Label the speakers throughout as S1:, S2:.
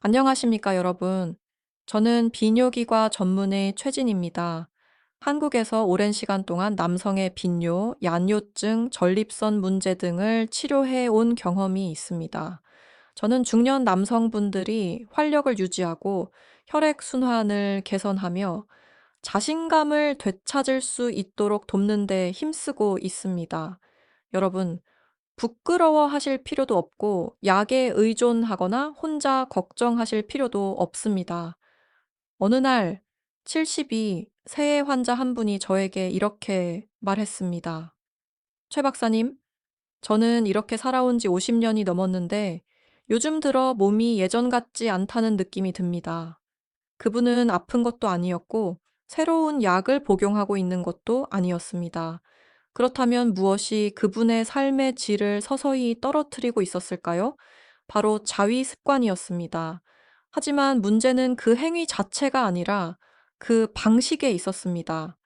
S1: 안녕하십니까, 여러분. 저는 비뇨기과 전문의 최진입니다. 한국에서 오랜 시간 동안 남성의 빈뇨, 얀뇨증, 전립선 문제 등을 치료해 온 경험이 있습니다. 저는 중년 남성분들이 활력을 유지하고 혈액순환을 개선하며 자신감을 되찾을 수 있도록 돕는 데 힘쓰고 있습니다. 여러분, 부끄러워하실 필요도 없고 약에 의존하거나 혼자 걱정하실 필요도 없습니다. 어느 날 72 새해 환자 한 분이 저에게 이렇게 말했습니다. 최 박사님, 저는 이렇게 살아온 지 50년이 넘었는데 요즘 들어 몸이 예전 같지 않다는 느낌이 듭니다. 그분은 아픈 것도 아니었고 새로운 약을 복용하고 있는 것도 아니었습니다. 그렇다면 무엇이 그분의 삶의 질을 서서히 떨어뜨리고 있었을까요? 바로 자위 습관이었습니다. 하지만 문제는 그 행위 자체가 아니라 그 방식에 있었습니다.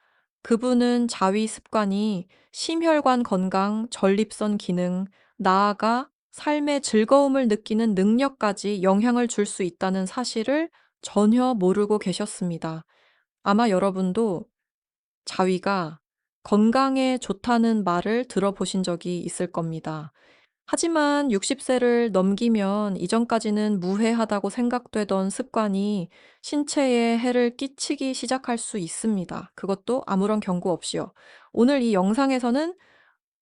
S1: 그분은 자위 습관이 심혈관 건강, 전립선 기능, 나아가 삶의 즐거움을 느끼는 능력까지 영향을 줄 수 있다는 사실을 전혀 모르고 계셨습니다. 아마 여러분도 자위가 건강에 좋다는 말을 들어보신 적이 있을 겁니다. 하지만 60세를 넘기면 이전까지는 무해하다고 생각되던 습관이 신체에 해를 끼치기 시작할 수 있습니다. 그것도 아무런 경고 없이요. 오늘 이 영상에서는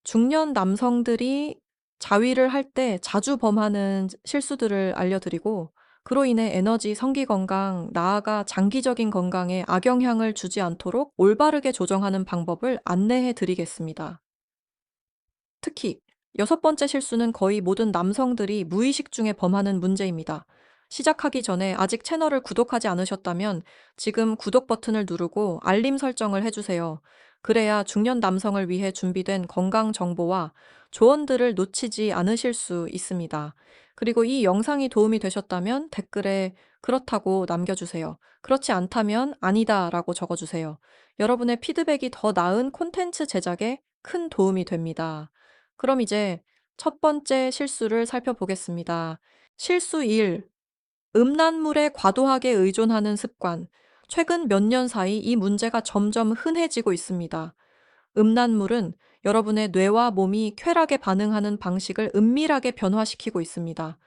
S1: 중년 남성들이 자위를 할 때 자주 범하는 실수들을 알려드리고 그로 인해 에너지, 성기 건강, 나아가 장기적인 건강에 악영향을 주지 않도록 올바르게 조정하는 방법을 안내해 드리겠습니다. 특히 여섯 번째 실수는 거의 모든 남성들이 무의식 중에 범하는 문제입니다. 시작하기 전에 아직 채널을 구독하지 않으셨다면 지금 구독 버튼을 누르고 알림 설정을 해주세요. 그래야 중년 남성을 위해 준비된 건강 정보와 조언들을 놓치지 않으실 수 있습니다. 그리고 이 영상이 도움이 되셨다면 댓글에 그렇다고 남겨주세요. 그렇지 않다면 아니다 라고 적어주세요. 여러분의 피드백이 더 나은 콘텐츠 제작에 큰 도움이 됩니다. 그럼 이제 첫 번째 실수를 살펴보겠습니다. 실수 1. 음란물에 과도하게 의존하는 습관. 최근 몇 년 사이 이 문제가 점점 흔해지고 있습니다. 음란물은 여러분의 뇌와 몸이 쾌락에 반응하는 방식을 은밀하게 변화시키고 있습니다.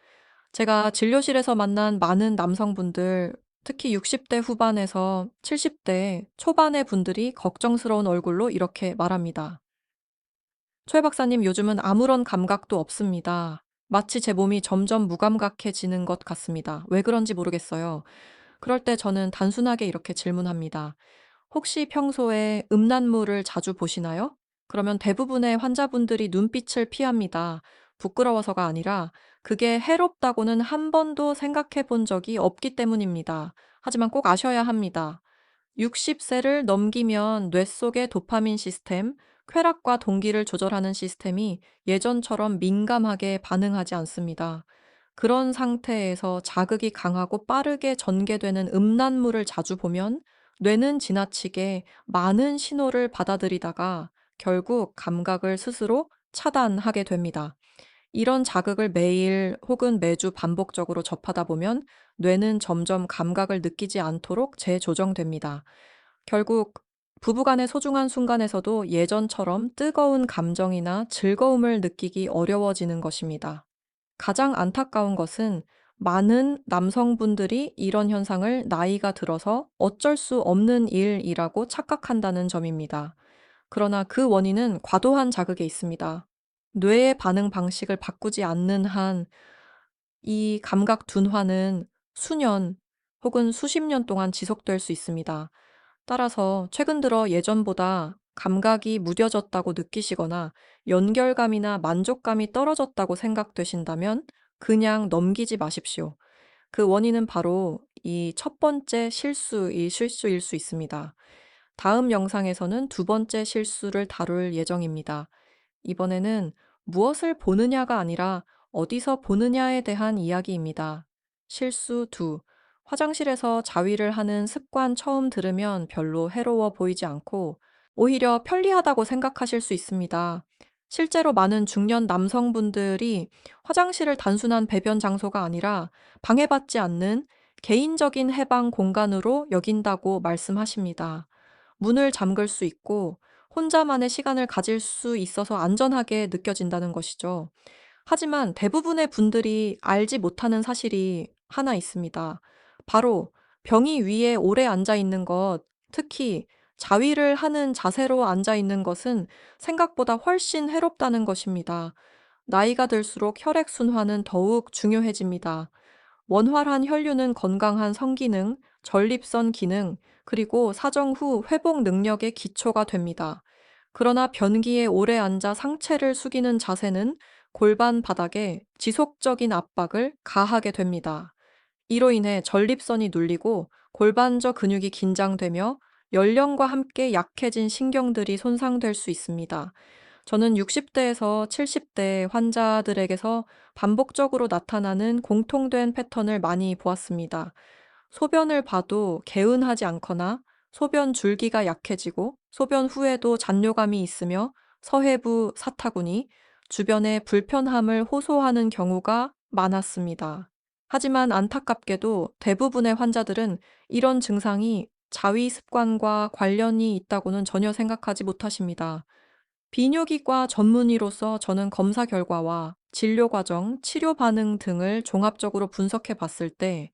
S1: 제가 진료실에서 만난 많은 남성분들, 특히 60대 후반에서 70대 초반의 분들이 걱정스러운 얼굴로 이렇게 말합니다. 최 박사님, 요즘은 아무런 감각도 없습니다. 마치 제 몸이 점점 무감각해지는 것 같습니다. 왜 그런지 모르겠어요. 그럴 때 저는 단순하게 이렇게 질문합니다. 혹시 평소에 음란물을 자주 보시나요? 그러면 대부분의 환자분들이 눈빛을 피합니다. 부끄러워서가 아니라 그게 해롭다고는 한 번도 생각해 본 적이 없기 때문입니다. 하지만 꼭 아셔야 합니다. 60세를 넘기면 뇌 속의 도파민 시스템, 쾌락과 동기를 조절하는 시스템이 예전처럼 민감하게 반응하지 않습니다. 그런 상태에서 자극이 강하고 빠르게 전개되는 음란물을 자주 보면 뇌는 지나치게 많은 신호를 받아들이다가 결국 감각을 스스로 차단하게 됩니다. 이런 자극을 매일 혹은 매주 반복적으로 접하다 보면 뇌는 점점 감각을 느끼지 않도록 재조정됩니다. 결국 부부간의 소중한 순간에서도 예전처럼 뜨거운 감정이나 즐거움을 느끼기 어려워지는 것입니다. 가장 안타까운 것은 많은 남성분들이 이런 현상을 나이가 들어서 어쩔 수 없는 일이라고 착각한다는 점입니다. 그러나 그 원인은 과도한 자극에 있습니다. 뇌의 반응 방식을 바꾸지 않는 한 이 감각 둔화는 수년 혹은 수십 년 동안 지속될 수 있습니다. 따라서 최근 들어 예전보다 감각이 무뎌졌다고 느끼시거나 연결감이나 만족감이 떨어졌다고 생각되신다면 그냥 넘기지 마십시오. 그 원인은 바로 이 첫 번째 실수일 수 있습니다. 다음 영상에서는 두 번째 실수를 다룰 예정입니다. 이번에는 무엇을 보느냐가 아니라 어디서 보느냐에 대한 이야기입니다. 실수 2. 화장실에서 자위를 하는 습관 처음 들으면 별로 해로워 보이지 않고 오히려 편리하다고 생각하실 수 있습니다. 실제로 많은 중년 남성분들이 화장실을 단순한 배변 장소가 아니라 방해받지 않는 개인적인 해방 공간으로 여긴다고 말씀하십니다. 문을 잠글 수 있고 혼자만의 시간을 가질 수 있어서 안전하게 느껴진다는 것이죠. 하지만 대부분의 분들이 알지 못하는 사실이 하나 있습니다. 바로 병이 위에 오래 앉아 있는 것, 특히 자위를 하는 자세로 앉아 있는 것은 생각보다 훨씬 해롭다는 것입니다. 나이가 들수록 혈액순환은 더욱 중요해집니다. 원활한 혈류는 건강한 성기능, 전립선 기능, 그리고 사정 후 회복 능력의 기초가 됩니다. 그러나 변기에 오래 앉아 상체를 숙이는 자세는 골반 바닥에 지속적인 압박을 가하게 됩니다. 이로 인해 전립선이 눌리고 골반저 근육이 긴장되며 연령과 함께 약해진 신경들이 손상될 수 있습니다. 저는 60대에서 70대 환자들에게서 반복적으로 나타나는 공통된 패턴을 많이 보았습니다. 소변을 봐도 개운하지 않거나 소변 줄기가 약해지고 소변 후에도 잔뇨감이 있으며 서해부 사타구니, 주변에 불편함을 호소하는 경우가 많았습니다. 하지만 안타깝게도 대부분의 환자들은 이런 증상이 자위 습관과 관련이 있다고는 전혀 생각하지 못하십니다. 비뇨기과 전문의로서 저는 검사 결과와 진료 과정, 치료 반응 등을 종합적으로 분석해 봤을 때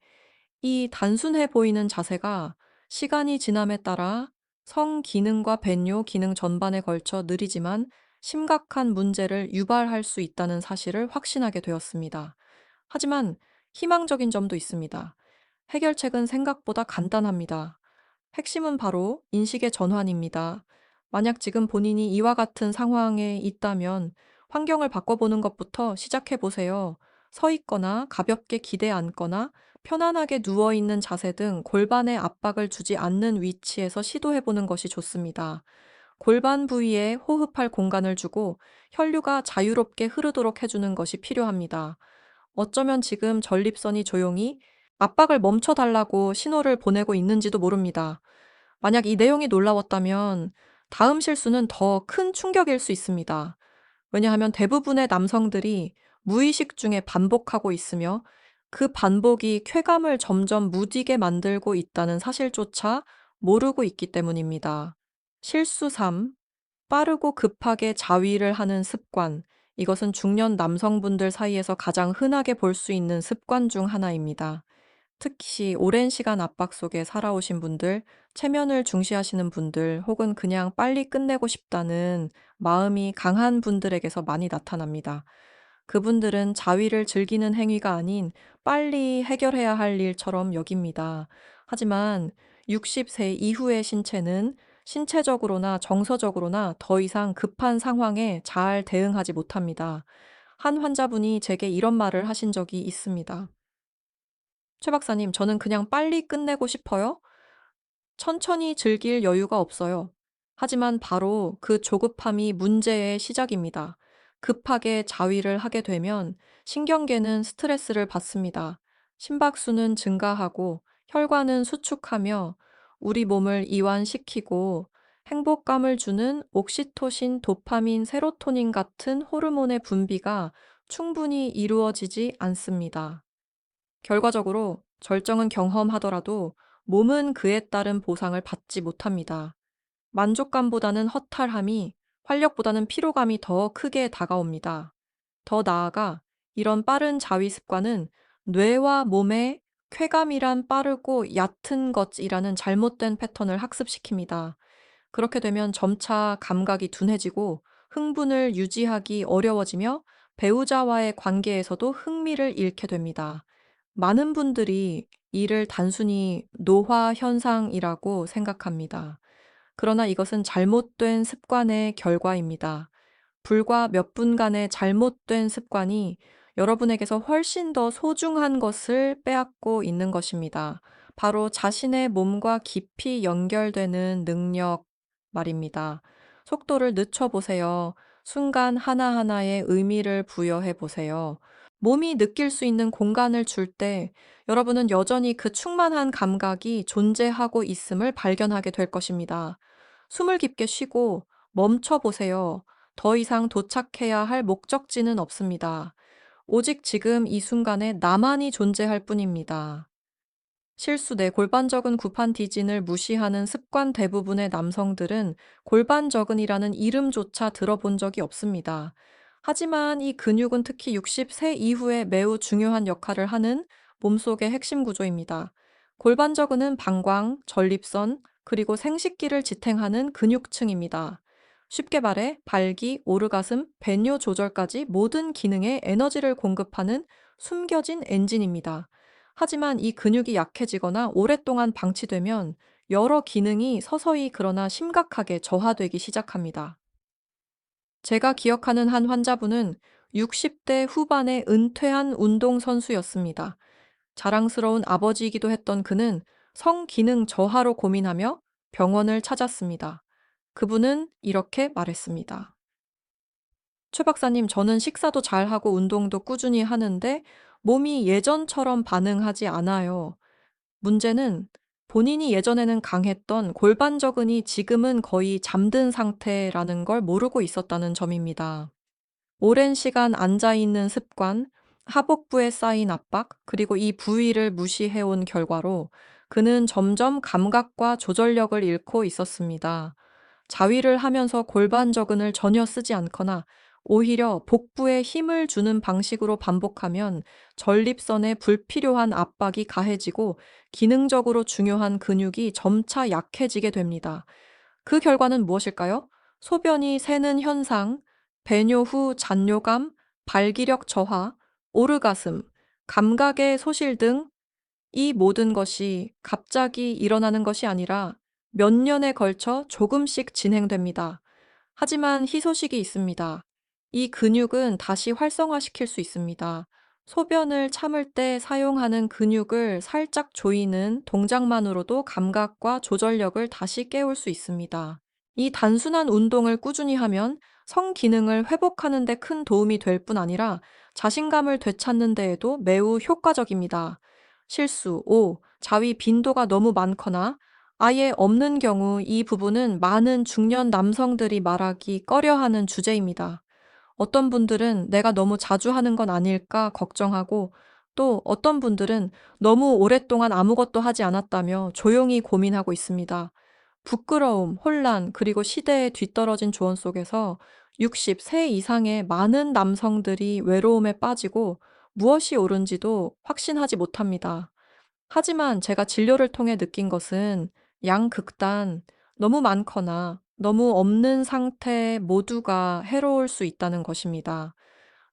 S1: 이 단순해 보이는 자세가 시간이 지남에 따라 성 기능과 배뇨 기능 전반에 걸쳐 느리지만 심각한 문제를 유발할 수 있다는 사실을 확신하게 되었습니다. 하지만 희망적인 점도 있습니다. 해결책은 생각보다 간단합니다. 핵심은 바로 인식의 전환입니다. 만약 지금 본인이 이와 같은 상황에 있다면 환경을 바꿔보는 것부터 시작해 보세요. 서 있거나 가볍게 기대 앉거나 편안하게 누워 있는 자세 등 골반에 압박을 주지 않는 위치에서 시도해 보는 것이 좋습니다. 골반 부위에 호흡할 공간을 주고 혈류가 자유롭게 흐르도록 해주는 것이 필요합니다. 어쩌면 지금 전립선이 조용히 압박을 멈춰달라고 신호를 보내고 있는지도 모릅니다. 만약 이 내용이 놀라웠다면 다음 실수는 더 큰 충격일 수 있습니다. 왜냐하면 대부분의 남성들이 무의식 중에 반복하고 있으며 그 반복이 쾌감을 점점 무디게 만들고 있다는 사실조차 모르고 있기 때문입니다. 실수 3. 빠르고 급하게 자위를 하는 습관. 이것은 중년 남성분들 사이에서 가장 흔하게 볼 수 있는 습관 중 하나입니다. 특히 오랜 시간 압박 속에 살아오신 분들, 체면을 중시하시는 분들, 혹은 그냥 빨리 끝내고 싶다는 마음이 강한 분들에게서 많이 나타납니다. 그분들은 자위를 즐기는 행위가 아닌 빨리 해결해야 할 일처럼 여깁니다. 하지만 60세 이후의 신체는 신체적으로나 정서적으로나 더 이상 급한 상황에 잘 대응하지 못합니다. 한 환자분이 제게 이런 말을 하신 적이 있습니다. 최 박사님, 저는 그냥 빨리 끝내고 싶어요. 천천히 즐길 여유가 없어요. 하지만 바로 그 조급함이 문제의 시작입니다. 급하게 자위를 하게 되면 신경계는 스트레스를 받습니다. 심박수는 증가하고 혈관은 수축하며 우리 몸을 이완시키고 행복감을 주는 옥시토신, 도파민, 세로토닌 같은 호르몬의 분비가 충분히 이루어지지 않습니다. 결과적으로 절정은 경험하더라도 몸은 그에 따른 보상을 받지 못합니다. 만족감보다는 허탈함이, 활력보다는 피로감이 더 크게 다가옵니다. 더 나아가 이런 빠른 자위 습관은 뇌와 몸에 쾌감이란 빠르고 얕은 것이라는 잘못된 패턴을 학습시킵니다. 그렇게 되면 점차 감각이 둔해지고 흥분을 유지하기 어려워지며 배우자와의 관계에서도 흥미를 잃게 됩니다. 많은 분들이 이를 단순히 노화 현상이라고 생각합니다. 그러나 이것은 잘못된 습관의 결과입니다. 불과 몇 분간의 잘못된 습관이 여러분에게서 훨씬 더 소중한 것을 빼앗고 있는 것입니다. 바로 자신의 몸과 깊이 연결되는 능력 말입니다. 속도를 늦춰보세요. 순간 하나하나에 의미를 부여해 보세요. 몸이 느낄 수 있는 공간을 줄 때 여러분은 여전히 그 충만한 감각이 존재하고 있음을 발견하게 될 것입니다. 숨을 깊게 쉬고 멈춰 보세요. 더 이상 도착해야 할 목적지는 없습니다. 오직 지금 이 순간에 나만이 존재할 뿐입니다. 실수 내 골반적은 구판 디진을 무시하는 습관 대부분의 남성들은 골반적은이라는 이름조차 들어본 적이 없습니다. 하지만 이 근육은 특히 60세 이후에 매우 중요한 역할을 하는 몸속의 핵심 구조입니다. 골반적은은 방광, 전립선, 그리고 생식기를 지탱하는 근육층입니다. 쉽게 말해 발기, 오르가슴, 배뇨 조절까지 모든 기능에 에너지를 공급하는 숨겨진 엔진입니다. 하지만 이 근육이 약해지거나 오랫동안 방치되면 여러 기능이 서서히 그러나 심각하게 저하되기 시작합니다. 제가 기억하는 한 환자분은 60대 후반의 은퇴한 운동선수였습니다. 자랑스러운 아버지이기도 했던 그는 성기능 저하로 고민하며 병원을 찾았습니다. 그분은 이렇게 말했습니다. 최 박사님, 저는 식사도 잘하고 운동도 꾸준히 하는데 몸이 예전처럼 반응하지 않아요. 문제는 본인이 예전에는 강했던 골반저근이 지금은 거의 잠든 상태라는 걸 모르고 있었다는 점입니다. 오랜 시간 앉아 있는 습관, 하복부에 쌓인 압박, 그리고 이 부위를 무시해온 결과로 그는 점점 감각과 조절력을 잃고 있었습니다. 자위를 하면서 골반저근을 전혀 쓰지 않거나 오히려 복부에 힘을 주는 방식으로 반복하면 전립선에 불필요한 압박이 가해지고 기능적으로 중요한 근육이 점차 약해지게 됩니다. 그 결과는 무엇일까요? 소변이 새는 현상, 배뇨 후 잔뇨감, 발기력 저하, 오르가슴, 감각의 소실 등 이 모든 것이 갑자기 일어나는 것이 아니라 몇 년에 걸쳐 조금씩 진행됩니다. 하지만 희소식이 있습니다. 이 근육은 다시 활성화시킬 수 있습니다. 소변을 참을 때 사용하는 근육을 살짝 조이는 동작만으로도 감각과 조절력을 다시 깨울 수 있습니다. 이 단순한 운동을 꾸준히 하면 성기능을 회복하는 데 큰 도움이 될 뿐 아니라 자신감을 되찾는 데에도 매우 효과적입니다. 실수 5. 자위 빈도가 너무 많거나 아예 없는 경우 이 부분은 많은 중년 남성들이 말하기 꺼려하는 주제입니다. 어떤 분들은 내가 너무 자주 하는 건 아닐까 걱정하고 또 어떤 분들은 너무 오랫동안 아무것도 하지 않았다며 조용히 고민하고 있습니다. 부끄러움, 혼란, 그리고 시대에 뒤떨어진 조언 속에서 60세 이상의 많은 남성들이 외로움에 빠지고 무엇이 옳은지도 확신하지 못합니다. 하지만 제가 진료를 통해 느낀 것은 양극단, 너무 많거나 너무 없는 상태 모두가 해로울 수 있다는 것입니다.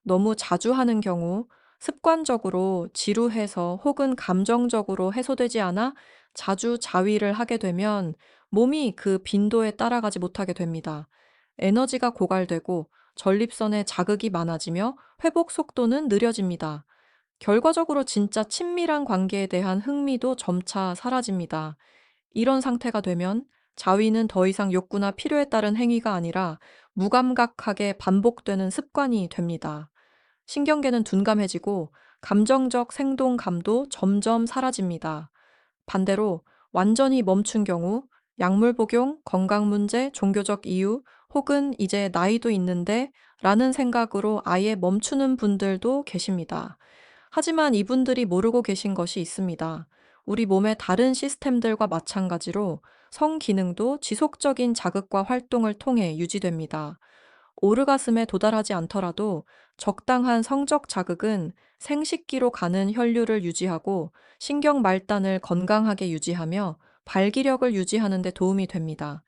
S1: 너무 자주 하는 경우 습관적으로 지루해서 혹은 감정적으로 해소되지 않아 자주 자위를 하게 되면 몸이 그 빈도에 따라가지 못하게 됩니다. 에너지가 고갈되고 전립선에 자극이 많아지며 회복 속도는 느려집니다. 결과적으로 진짜 친밀한 관계에 대한 흥미도 점차 사라집니다. 이런 상태가 되면 자위는 더 이상 욕구나 필요에 따른 행위가 아니라 무감각하게 반복되는 습관이 됩니다. 신경계는 둔감해지고 감정적 생동감도 점점 사라집니다. 반대로 완전히 멈춘 경우 약물 복용, 건강 문제, 종교적 이유, 혹은 이제 나이도 있는데 라는 생각으로 아예 멈추는 분들도 계십니다. 하지만 이분들이 모르고 계신 것이 있습니다. 우리 몸의 다른 시스템들과 마찬가지로 성기능도 지속적인 자극과 활동을 통해 유지됩니다. 오르가슴에 도달하지 않더라도 적당한 성적 자극은 생식기로 가는 혈류를 유지하고 신경 말단을 건강하게 유지하며 발기력을 유지하는 데 도움이 됩니다.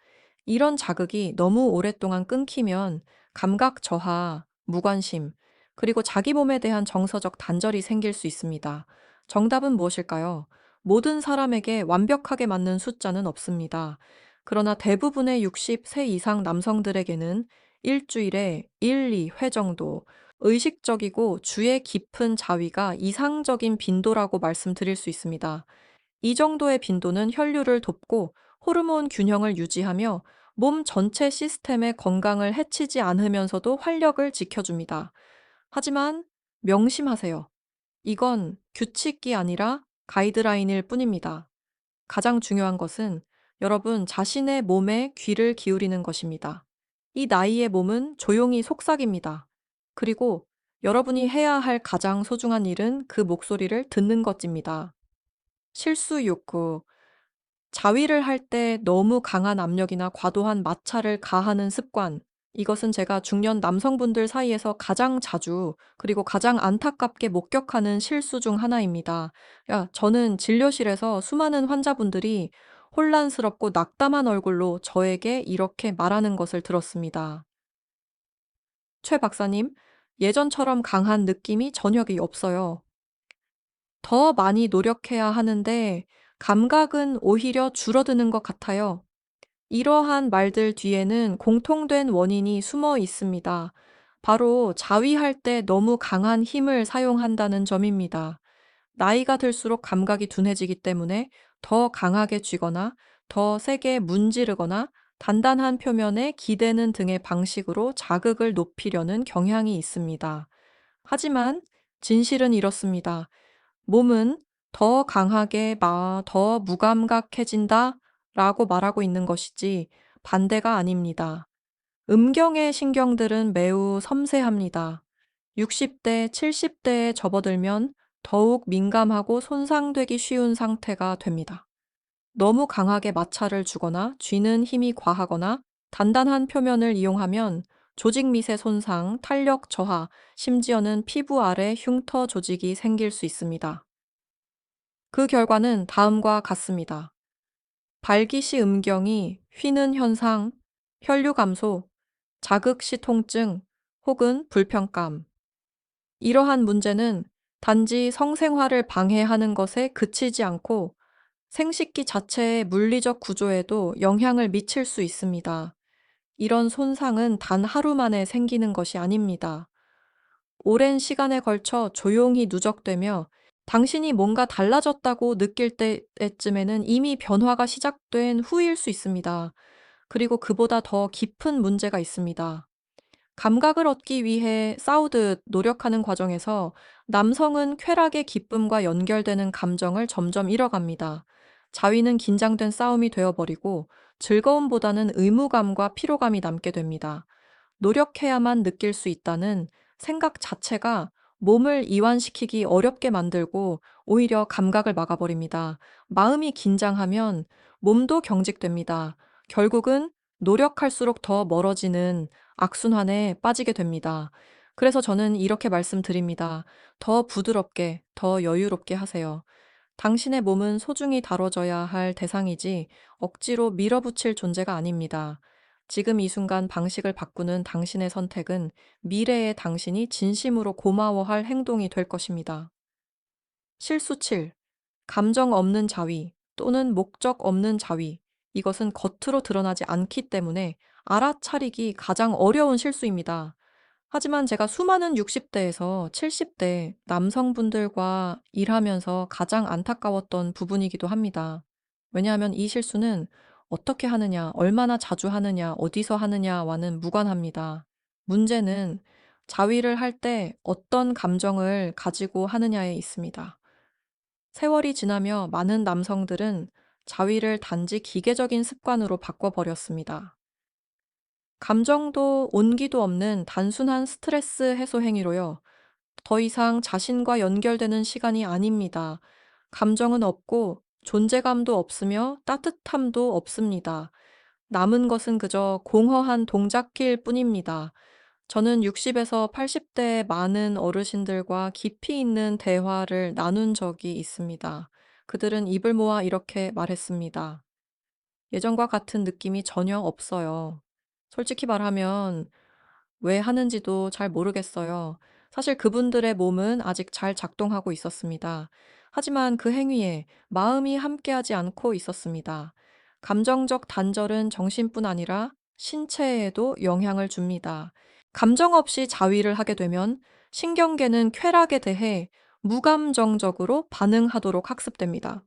S1: 이런 자극이 너무 오랫동안 끊기면 감각 저하, 무관심, 그리고 자기 몸에 대한 정서적 단절이 생길 수 있습니다. 정답은 무엇일까요? 모든 사람에게 완벽하게 맞는 숫자는 없습니다. 그러나 대부분의 60세 이상 남성들에게는 일주일에 1, 2회 정도 의식적이고 주의 깊은 자위가 이상적인 빈도라고 말씀드릴 수 있습니다. 이 정도의 빈도는 혈류를 돕고 호르몬 균형을 유지하며 몸 전체 시스템의 건강을 해치지 않으면서도 활력을 지켜줍니다. 하지만 명심하세요. 이건 규칙이 아니라 가이드라인일 뿐입니다. 가장 중요한 것은 여러분 자신의 몸에 귀를 기울이는 것입니다. 이 나이의 몸은 조용히 속삭입니다. 그리고 여러분이 해야 할 가장 소중한 일은 그 목소리를 듣는 것입니다. 실수 욕구, 자위를 할 때 너무 강한 압력이나 과도한 마찰을 가하는 습관. 이것은 제가 중년 남성분들 사이에서 가장 자주 그리고 가장 안타깝게 목격하는 실수 중 하나입니다. 저는 진료실에서 수많은 환자분들이 혼란스럽고 낙담한 얼굴로 저에게 이렇게 말하는 것을 들었습니다. 최 박사님, 예전처럼 강한 느낌이 전혀 없어요. 더 많이 노력해야 하는데 감각은 오히려 줄어드는 것 같아요. 이러한 말들 뒤에는 공통된 원인이 숨어 있습니다. 바로 자위할 때 너무 강한 힘을 사용한다는 점입니다. 나이가 들수록 감각이 둔해지기 때문에 더 강하게 쥐거나 더 세게 문지르거나 단단한 표면에 기대는 등의 방식으로 자극을 높이려는 경향이 있습니다. 하지만 진실은 이렇습니다. 몸은 더 강하게 더 무감각해진다 라고 말하고 있는 것이지 반대가 아닙니다. 음경의 신경들은 매우 섬세합니다. 60대, 70대에 접어들면 더욱 민감하고 손상되기 쉬운 상태가 됩니다. 너무 강하게 마찰을 주거나 쥐는 힘이 과하거나 단단한 표면을 이용하면 조직 밑의 손상, 탄력 저하, 심지어는 피부 아래 흉터 조직이 생길 수 있습니다. 그 결과는 다음과 같습니다. 발기시 음경이 휘는 현상, 혈류 감소, 자극시 통증 혹은 불편감. 이러한 문제는 단지 성생활을 방해하는 것에 그치지 않고 생식기 자체의 물리적 구조에도 영향을 미칠 수 있습니다. 이런 손상은 단 하루 만에 생기는 것이 아닙니다. 오랜 시간에 걸쳐 조용히 누적되며 당신이 뭔가 달라졌다고 느낄 때쯤에는 이미 변화가 시작된 후일 수 있습니다. 그리고 그보다 더 깊은 문제가 있습니다. 감각을 얻기 위해 싸우듯 노력하는 과정에서 남성은 쾌락의 기쁨과 연결되는 감정을 점점 잃어갑니다. 자위는 긴장된 싸움이 되어버리고 즐거움보다는 의무감과 피로감이 남게 됩니다. 노력해야만 느낄 수 있다는 생각 자체가 몸을 이완시키기 어렵게 만들고 오히려 감각을 막아버립니다. 마음이 긴장하면 몸도 경직됩니다. 결국은 노력할수록 더 멀어지는 악순환에 빠지게 됩니다. 그래서 저는 이렇게 말씀드립니다. 더 부드럽게, 더 여유롭게 하세요. 당신의 몸은 소중히 다뤄져야 할 대상이지 억지로 밀어붙일 존재가 아닙니다. 지금 이 순간 방식을 바꾸는 당신의 선택은 미래의 당신이 진심으로 고마워할 행동이 될 것입니다. 실수 7. 감정 없는 자위 또는 목적 없는 자위. 이것은 겉으로 드러나지 않기 때문에 알아차리기 가장 어려운 실수입니다. 하지만 제가 수많은 60대에서 70대 남성분들과 일하면서 가장 안타까웠던 부분이기도 합니다. 왜냐하면 이 실수는 어떻게 하느냐, 얼마나 자주 하느냐, 어디서 하느냐와는 무관합니다. 문제는 자위를 할 때 어떤 감정을 가지고 하느냐에 있습니다. 세월이 지나며 많은 남성들은 자위를 단지 기계적인 습관으로 바꿔버렸습니다. 감정도 온기도 없는 단순한 스트레스 해소 행위로요. 더 이상 자신과 연결되는 시간이 아닙니다. 감정은 없고 존재감도 없으며 따뜻함도 없습니다. 남은 것은 그저 공허한 동작길 뿐입니다. 저는 60에서 80대의 많은 어르신들과 깊이 있는 대화를 나눈 적이 있습니다. 그들은 입을 모아 이렇게 말했습니다. 예전과 같은 느낌이 전혀 없어요. 솔직히 말하면 왜 하는지도 잘 모르겠어요. 사실 그분들의 몸은 아직 잘 작동하고 있었습니다. 하지만 그 행위에 마음이 함께하지 않고 있었습니다. 감정적 단절은 정신뿐 아니라 신체에도 영향을 줍니다. 감정 없이 자위를 하게 되면 신경계는 쾌락에 대해 무감정적으로 반응하도록 학습됩니다.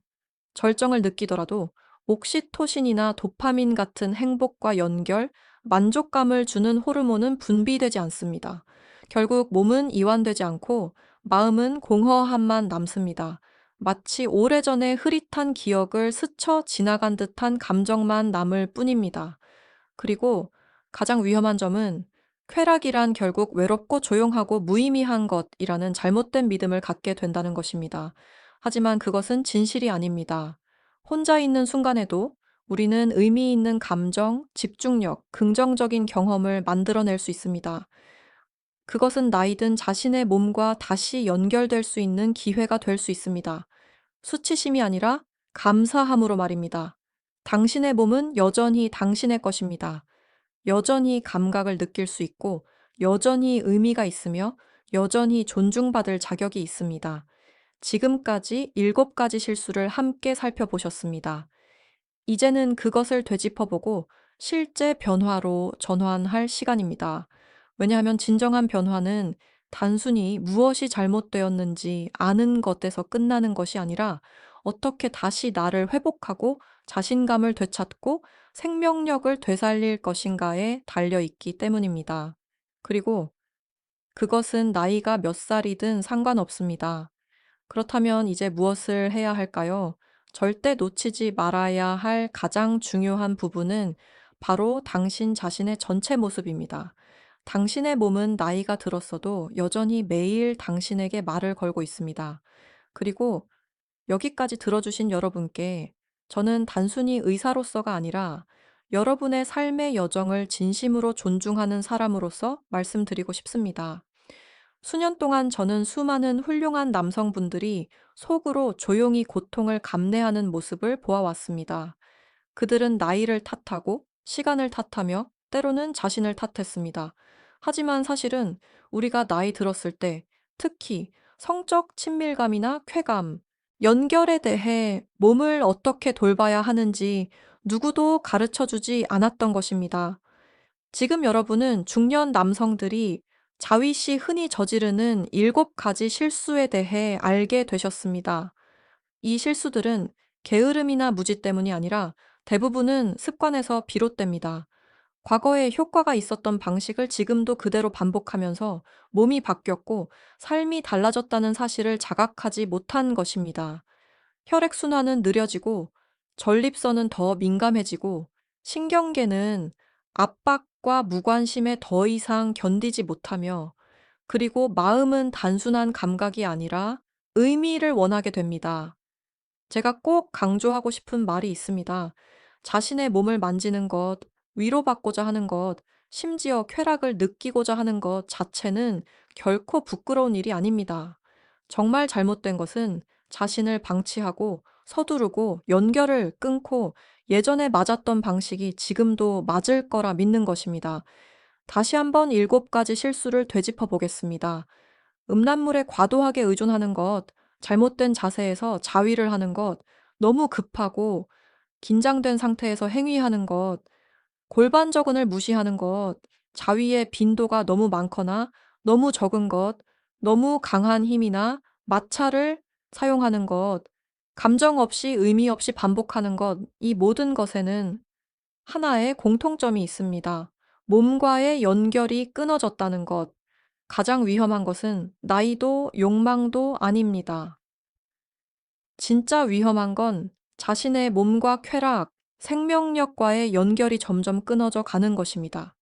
S1: 절정을 느끼더라도 옥시토신이나 도파민 같은 행복과 연결, 만족감을 주는 호르몬은 분비되지 않습니다. 결국 몸은 이완되지 않고 마음은 공허함만 남습니다. 마치 오래전의 흐릿한 기억을 스쳐 지나간 듯한 감정만 남을 뿐입니다. 그리고 가장 위험한 점은 쾌락이란 결국 외롭고 조용하고 무의미한 것이라는 잘못된 믿음을 갖게 된다는 것입니다. 하지만 그것은 진실이 아닙니다. 혼자 있는 순간에도 우리는 의미 있는 감정, 집중력, 긍정적인 경험을 만들어낼 수 있습니다. 그것은 나이든 자신의 몸과 다시 연결될 수 있는 기회가 될 수 있습니다. 수치심이 아니라 감사함으로 말입니다. 당신의 몸은 여전히 당신의 것입니다. 여전히 감각을 느낄 수 있고, 여전히 의미가 있으며, 여전히 존중받을 자격이 있습니다. 지금까지 7가지 실수를 함께 살펴보셨습니다. 이제는 그것을 되짚어보고 실제 변화로 전환할 시간입니다. 왜냐하면 진정한 변화는 단순히 무엇이 잘못되었는지 아는 것에서 끝나는 것이 아니라 어떻게 다시 나를 회복하고 자신감을 되찾고 생명력을 되살릴 것인가에 달려 있기 때문입니다. 그리고 그것은 나이가 몇 살이든 상관없습니다. 그렇다면 이제 무엇을 해야 할까요? 절대 놓치지 말아야 할 가장 중요한 부분은 바로 당신 자신의 전체 모습입니다. 당신의 몸은 나이가 들었어도 여전히 매일 당신에게 말을 걸고 있습니다. 그리고 여기까지 들어주신 여러분께 저는 단순히 의사로서가 아니라 여러분의 삶의 여정을 진심으로 존중하는 사람으로서 말씀드리고 싶습니다. 수년 동안 저는 수많은 훌륭한 남성분들이 속으로 조용히 고통을 감내하는 모습을 보아왔습니다. 그들은 나이를 탓하고 시간을 탓하며 때로는 자신을 탓했습니다. 하지만 사실은 우리가 나이 들었을 때 특히 성적 친밀감이나 쾌감, 연결에 대해 몸을 어떻게 돌봐야 하는지 누구도 가르쳐 주지 않았던 것입니다. 지금 여러분은 중년 남성들이 자위 씨 흔히 저지르는 7가지 실수에 대해 알게 되셨습니다. 이 실수들은 게으름이나 무지 때문이 아니라 대부분은 습관에서 비롯됩니다. 과거에 효과가 있었던 방식을 지금도 그대로 반복하면서 몸이 바뀌었고 삶이 달라졌다는 사실을 자각하지 못한 것입니다. 혈액순환은 느려지고 전립선은 더 민감해지고 신경계는 압박과 무관심에 더 이상 견디지 못하며 그리고 마음은 단순한 감각이 아니라 의미를 원하게 됩니다. 제가 꼭 강조하고 싶은 말이 있습니다. 자신의 몸을 만지는 것, 위로받고자 하는 것, 심지어 쾌락을 느끼고자 하는 것 자체는 결코 부끄러운 일이 아닙니다. 정말 잘못된 것은 자신을 방치하고 서두르고 연결을 끊고 예전에 맞았던 방식이 지금도 맞을 거라 믿는 것입니다. 다시 한번 7가지 실수를 되짚어 보겠습니다. 음란물에 과도하게 의존하는 것, 잘못된 자세에서 자위를 하는 것, 너무 급하고 긴장된 상태에서 행위하는 것, 골반 저근을 무시하는 것, 자위의 빈도가 너무 많거나 너무 적은 것, 너무 강한 힘이나 마찰을 사용하는 것, 감정 없이 의미 없이 반복하는 것, 이 모든 것에는 하나의 공통점이 있습니다. 몸과의 연결이 끊어졌다는 것. 가장 위험한 것은 나이도 욕망도 아닙니다. 진짜 위험한 건 자신의 몸과 쾌락, 생명력과의 연결이 점점 끊어져 가는 것입니다.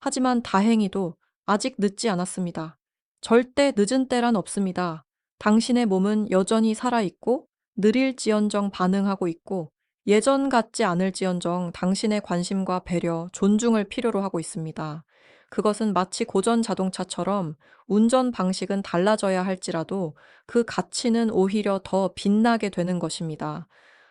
S1: 하지만 다행히도 아직 늦지 않았습니다. 절대 늦은 때란 없습니다. 당신의 몸은 여전히 살아있고 느릴지언정 반응하고 있고 예전 같지 않을지언정 당신의 관심과 배려, 존중을 필요로 하고 있습니다. 그것은 마치 고전 자동차처럼 운전 방식은 달라져야 할지라도 그 가치는 오히려 더 빛나게 되는 것입니다.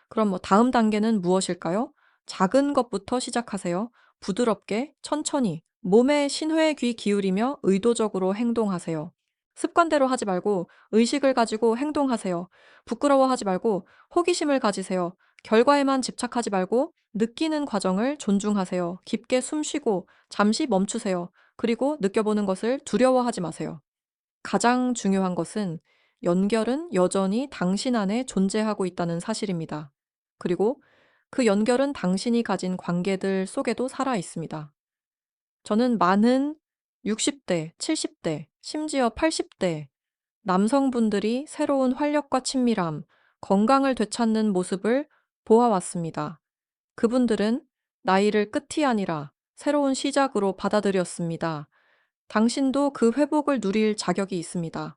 S1: 그럼 다음 단계는 무엇일까요? 작은 것부터 시작하세요. 부드럽게, 천천히, 몸에 신호에 귀 기울이며 의도적으로 행동하세요. 습관대로 하지 말고 의식을 가지고 행동하세요. 부끄러워하지 말고 호기심을 가지세요. 결과에만 집착하지 말고 느끼는 과정을 존중하세요. 깊게 숨 쉬고 잠시 멈추세요. 그리고 느껴보는 것을 두려워하지 마세요. 가장 중요한 것은 연결은 여전히 당신 안에 존재하고 있다는 사실입니다. 그리고 그 연결은 당신이 가진 관계들 속에도 살아 있습니다. 저는 많은 60대, 70대, 심지어 80대 남성분들이 새로운 활력과 친밀함, 건강을 되찾는 모습을 보아왔습니다. 그분들은 나이를 끝이 아니라 새로운 시작으로 받아들였습니다. 당신도 그 회복을 누릴 자격이 있습니다.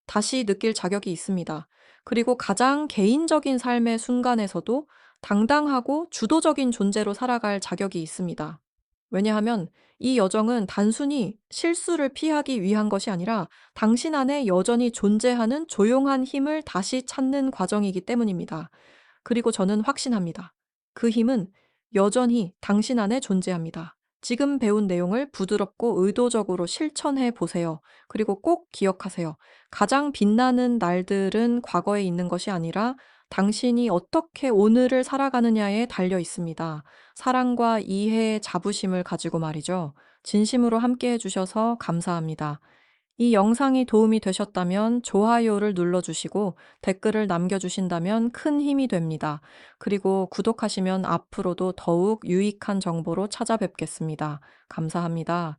S1: 다시 느낄 자격이 있습니다. 그리고 가장 개인적인 삶의 순간에서도 당당하고 주도적인 존재로 살아갈 자격이 있습니다. 왜냐하면 이 여정은 단순히 실수를 피하기 위한 것이 아니라 당신 안에 여전히 존재하는 조용한 힘을 다시 찾는 과정이기 때문입니다. 그리고 저는 확신합니다. 그 힘은 여전히 당신 안에 존재합니다. 지금 배운 내용을 부드럽고 의도적으로 실천해 보세요. 그리고 꼭 기억하세요. 가장 빛나는 날들은 과거에 있는 것이 아니라 당신이 어떻게 오늘을 살아가느냐에 달려 있습니다. 사랑과 이해의 자부심을 가지고 말이죠. 진심으로 함께 해주셔서 감사합니다. 이 영상이 도움이 되셨다면 좋아요를 눌러주시고 댓글을 남겨주신다면 큰 힘이 됩니다. 그리고 구독하시면 앞으로도 더욱 유익한 정보로 찾아뵙겠습니다. 감사합니다.